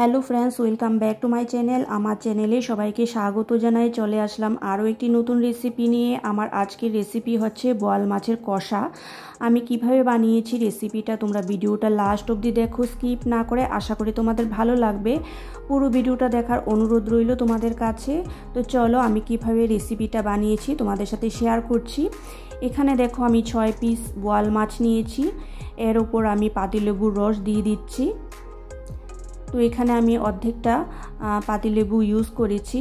Hello friends, welcome back to my channel. আমার চ্যানেলে সবাইকে স্বাগত জানাই। চলে আসলাম আরও একটি নতুন রেসিপি নিয়ে। আমার আজকের রেসিপি হচ্ছে বোয়াল মাছের কষা। আমি কিভাবে বানিয়েছি রেসিপিটা তোমরা ভিডিওটা লাস্ট অবধি দেখো, স্কিপ না করে। আশা করি তোমাদের ভালো লাগবে। পুরো ভিডিওটা দেখার অনুরোধ রইল তোমাদের কাছে। তো চলো আমি কিভাবে রেসিপিটা বানিয়েছি তোমাদের সাথে শেয়ার করছি। এখানে দেখো আমি 6 পিস বোয়াল মাছ নিয়েছি। এর উপর আমি পাতিলেবুর রস দিয়ে দিচ্ছি। তো এখানে আমি অর্ধেকটা পাতিলেবু ইউজ করেছি।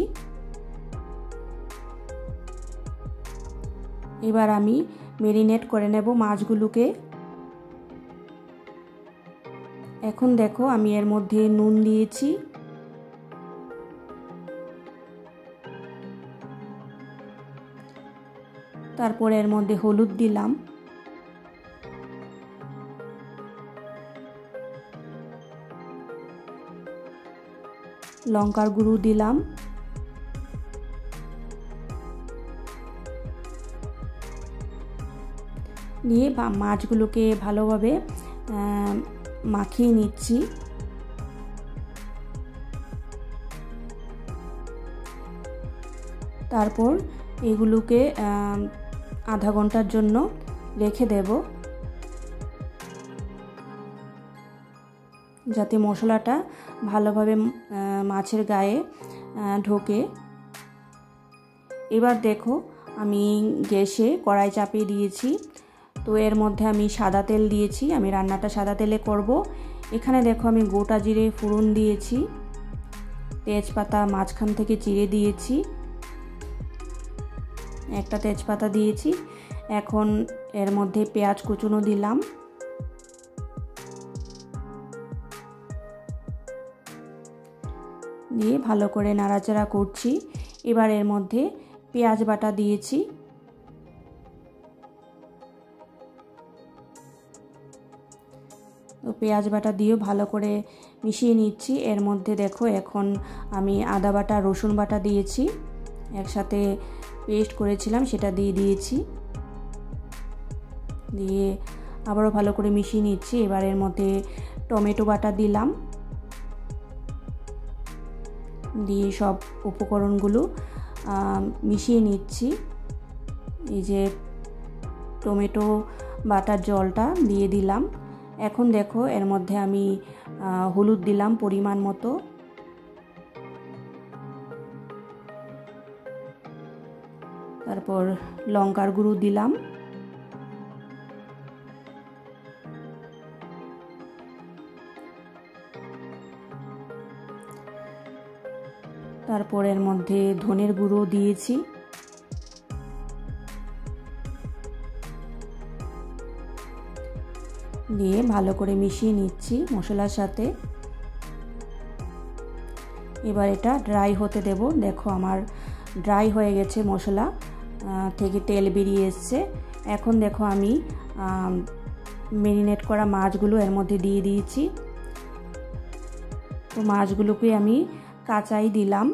এবার আমি ম্যারিনেট করে নেব মাছগুলোকে। এখন দেখো আমি এর মধ্যে নুন দিয়েছি, তারপর এর মধ্যে হলুদ দিলাম, লঙ্কার গুঁড়ো দিলাম, দিয়ে মাছগুলোকে ভালোভাবে মাখিয়ে নিচ্ছি। তারপর এগুলোকে আধা ঘন্টার জন্য রেখে দেব, যাতে মশলাটা ভালোভাবে মাছের গায়ে ঢোকে। এবার দেখো আমি গ্যাসে কড়াই চাপিয়ে দিয়েছি। তো এর মধ্যে আমি সাদা তেল দিয়েছি, আমি রান্নাটা সাদা তেলে করব। এখানে দেখো আমি গোটা জিরে ফোড়ন দিয়েছি, তেজপাতা মাঝখান থেকে চিড়ে দিয়েছি, একটা তেজপাতা দিয়েছি। এখন এর মধ্যে পেঁয়াজ কুচনো দিলাম, দিয়ে ভালো করে নাড়াচাড়া করছি। এবার এর মধ্যে পেঁয়াজ বাটা দিয়েছি, তো পেঁয়াজ বাটা দিয়েও ভালো করে মিশিয়ে নিচ্ছি। এর মধ্যে দেখো এখন আমি আদা বাটা রসুন বাটা দিয়েছি, একসাথে পেস্ট করেছিলাম সেটা দিয়ে দিয়েছি, দিয়ে আবারও ভালো করে মিশিয়ে নিচ্ছি। এবার এর মধ্যে টমেটো বাটা দিলাম, দিয়ে সব উপকরণগুলো মিশিয়ে নিচ্ছি। এই যে টমেটো বাটার জলটা দিয়ে দিলাম। এখন দেখো এর মধ্যে আমি হলুদ দিলাম পরিমাণ মতো, তারপর লঙ্কার গুঁড়ো দিলাম, তারপর এর মধ্যে ধনের গুঁড়ো দিয়েছি, দিয়ে ভালো করে মিশিয়ে নিচ্ছি মশলার সাথে। এবার এটা ড্রাই হতে দেব। দেখো আমার ড্রাই হয়ে গেছে, মশলা থেকে তেল বেরিয়ে এসছে। এখন দেখো আমি ম্যারিনেট করা মাছগুলো এর মধ্যে দিয়ে দিয়েছি। তো মাছগুলোকে আমি কাঁচাই দিলাম,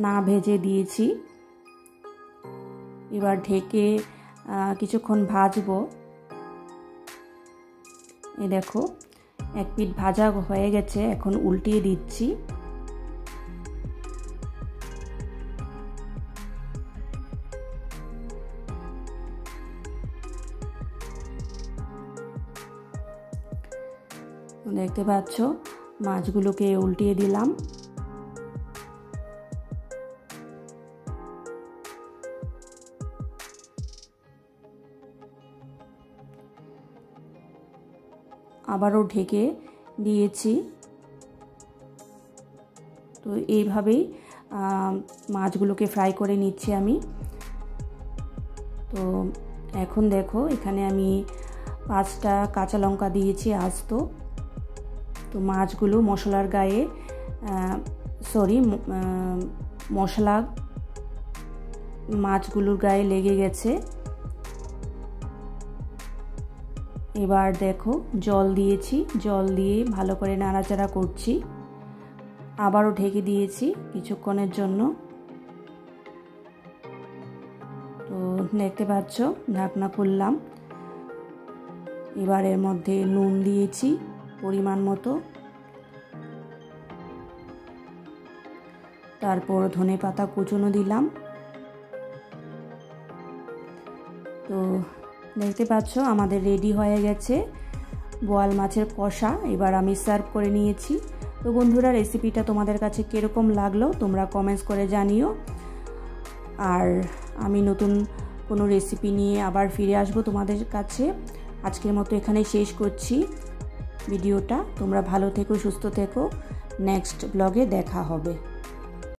না ভেজে দিয়েছি। এবার ঢেকে কিছুক্ষণ ভাজবো। এই দেখো এক পিঠ ভাজা হয়ে গেছে, এখন উল্টিয়ে দিচ্ছি। দেখতে পাচ্ছ মাছগুলোকে উল্টিয়ে দিলাম। আবারও ঢেকে দিয়েছি। তো এইভাবেই মাছগুলোকে ফ্রাই করে নিচ্ছি আমি। তো এখন দেখো এখানে আমি 5টা কাঁচা লঙ্কা দিয়েছি আস্ত। তো মাছগুলো মশলার গায়ে মশলা মাছগুলোর গায়ে লেগে গেছে। এবার দেখো জল দিয়েছি, জল দিয়ে ভালো করে নাড়াচাড়া করছি। আবারও ঢেকে দিয়েছি কিছুক্ষণের জন্য। তো দেখতে পাচ্ছ ঢাকনা খুললাম। এবার এর মধ্যে নুন দিয়েছি পরিমাণ মতো, তারপর ধনে পাতা কুচনো দিলাম। তো দেখতে পাচ্ছ আমাদের রেডি হয়ে গেছে বোয়াল মাছের কষা। এবার আমি সার্ভ করে নিয়েছি। তো বন্ধুরা, রেসিপিটা তোমাদের কাছে কীরকম লাগলো তোমরা কমেন্টস করে জানিও। আর আমি নতুন কোনো রেসিপি নিয়ে আবার ফিরে আসবো তোমাদের কাছে। আজকের মতো এখানে শেষ করছি ভিডিওটা। তোমরা ভালো থেকো, সুস্থ থেকো। নেক্সট ব্লগে দেখা হবে।